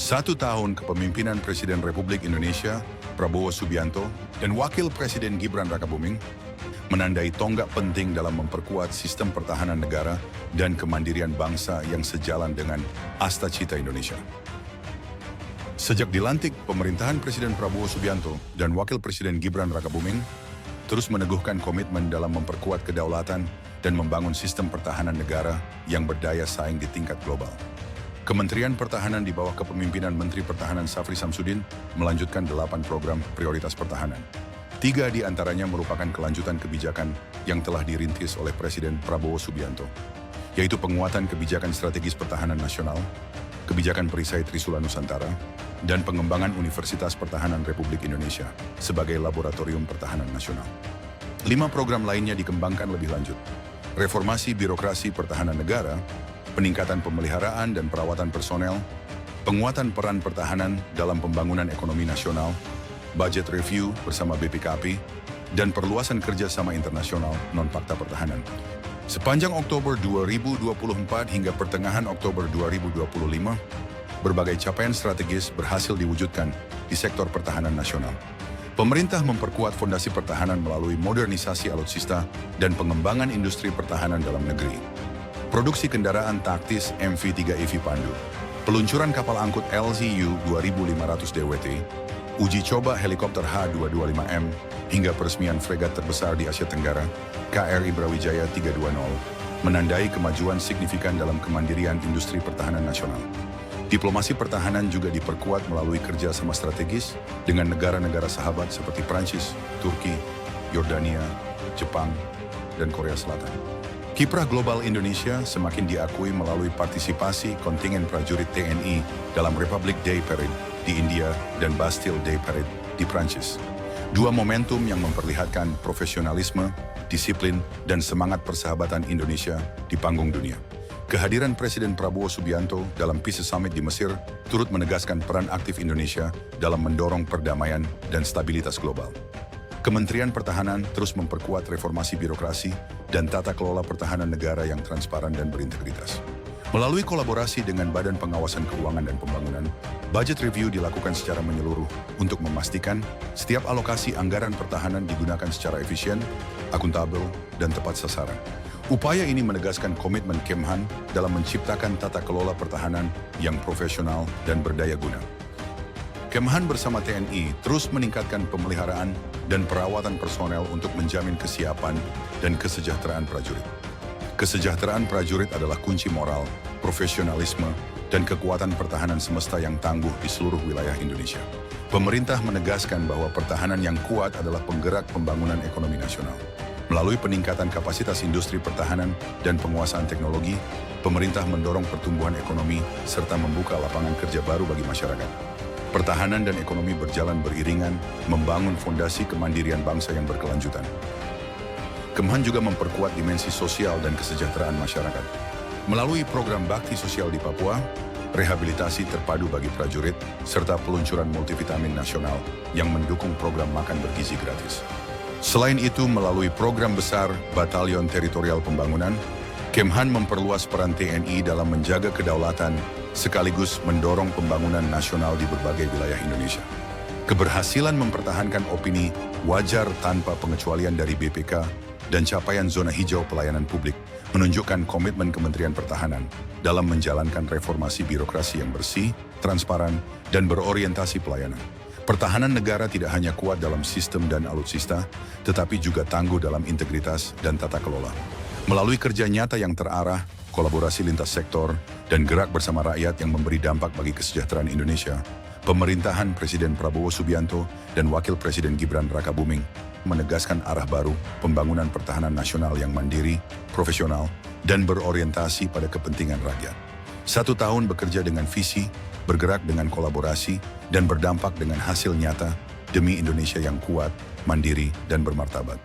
1 tahun kepemimpinan Presiden Republik Indonesia, Prabowo Subianto, dan Wakil Presiden Gibran Rakabuming menandai tonggak penting dalam memperkuat sistem pertahanan negara dan kemandirian bangsa yang sejalan dengan Asta Cita Indonesia. Sejak dilantik, pemerintahan Presiden Prabowo Subianto dan Wakil Presiden Gibran Rakabuming terus meneguhkan komitmen dalam memperkuat kedaulatan dan membangun sistem pertahanan negara yang berdaya saing di tingkat global. Kementerian Pertahanan di bawah kepemimpinan Menteri Pertahanan Safri Samsudin melanjutkan 8 program prioritas pertahanan. 3 di antaranya merupakan kelanjutan kebijakan yang telah dirintis oleh Presiden Prabowo Subianto, yaitu penguatan kebijakan strategis pertahanan nasional, kebijakan perisai Trisula Nusantara, dan pengembangan Universitas Pertahanan Republik Indonesia sebagai laboratorium pertahanan nasional. 5 program lainnya dikembangkan lebih lanjut. Reformasi birokrasi pertahanan negara, peningkatan pemeliharaan dan perawatan personel, penguatan peran pertahanan dalam pembangunan ekonomi nasional, budget review bersama BPKP, dan perluasan kerjasama internasional non-fakta pertahanan. Sepanjang Oktober 2024 hingga pertengahan Oktober 2025, berbagai capaian strategis berhasil diwujudkan di sektor pertahanan nasional. Pemerintah memperkuat fondasi pertahanan melalui modernisasi alutsista dan pengembangan industri pertahanan dalam negeri. Produksi kendaraan taktis MV3EV Pandu, peluncuran kapal angkut LZU 2500 DWT, uji coba helikopter H225M, hingga peresmian fregat terbesar di Asia Tenggara, KRI Brawijaya 320, menandai kemajuan signifikan dalam kemandirian industri pertahanan nasional. Diplomasi pertahanan juga diperkuat melalui kerjasama strategis dengan negara-negara sahabat seperti Prancis, Turki, Yordania, Jepang, dan Korea Selatan. Kiprah global Indonesia semakin diakui melalui partisipasi kontingen prajurit TNI dalam Republic Day Parade di India dan Bastille Day Parade di Prancis. 2 momentum yang memperlihatkan profesionalisme, disiplin, dan semangat persahabatan Indonesia di panggung dunia. Kehadiran Presiden Prabowo Subianto dalam Peace Summit di Mesir turut menegaskan peran aktif Indonesia dalam mendorong perdamaian dan stabilitas global. Kementerian Pertahanan terus memperkuat reformasi birokrasi dan tata kelola pertahanan negara yang transparan dan berintegritas. Melalui kolaborasi dengan Badan Pengawasan Keuangan dan Pembangunan, budget review dilakukan secara menyeluruh untuk memastikan setiap alokasi anggaran pertahanan digunakan secara efisien, akuntabel, dan tepat sasaran. Upaya ini menegaskan komitmen Kemhan dalam menciptakan tata kelola pertahanan yang profesional dan berdaya guna. Kemhan bersama TNI terus meningkatkan pemeliharaan dan perawatan personel untuk menjamin kesiapan dan kesejahteraan prajurit. Kesejahteraan prajurit adalah kunci moral, profesionalisme, dan kekuatan pertahanan semesta yang tangguh di seluruh wilayah Indonesia. Pemerintah menegaskan bahwa pertahanan yang kuat adalah penggerak pembangunan ekonomi nasional. Melalui peningkatan kapasitas industri pertahanan dan penguasaan teknologi, pemerintah mendorong pertumbuhan ekonomi serta membuka lapangan kerja baru bagi masyarakat. Pertahanan dan ekonomi berjalan beriringan, membangun fondasi kemandirian bangsa yang berkelanjutan. Kemhan juga memperkuat dimensi sosial dan kesejahteraan masyarakat. Melalui program bakti sosial di Papua, rehabilitasi terpadu bagi prajurit, serta peluncuran multivitamin nasional yang mendukung program makan bergizi gratis. Selain itu, melalui program besar Batalion Teritorial Pembangunan, Kemhan memperluas peran TNI dalam menjaga kedaulatan sekaligus mendorong pembangunan nasional di berbagai wilayah Indonesia. Keberhasilan mempertahankan opini wajar tanpa pengecualian dari BPK dan capaian zona hijau pelayanan publik menunjukkan komitmen Kementerian Pertahanan dalam menjalankan reformasi birokrasi yang bersih, transparan, dan berorientasi pelayanan. Pertahanan negara tidak hanya kuat dalam sistem dan alutsista, tetapi juga tangguh dalam integritas dan tata kelola. Melalui kerja nyata yang terarah, kolaborasi lintas sektor, dan gerak bersama rakyat yang memberi dampak bagi kesejahteraan Indonesia, pemerintahan Presiden Prabowo Subianto dan Wakil Presiden Gibran Rakabuming menegaskan arah baru pembangunan pertahanan nasional yang mandiri, profesional, dan berorientasi pada kepentingan rakyat. 1 tahun bekerja dengan visi, bergerak dengan kolaborasi, dan berdampak dengan hasil nyata demi Indonesia yang kuat, mandiri, dan bermartabat.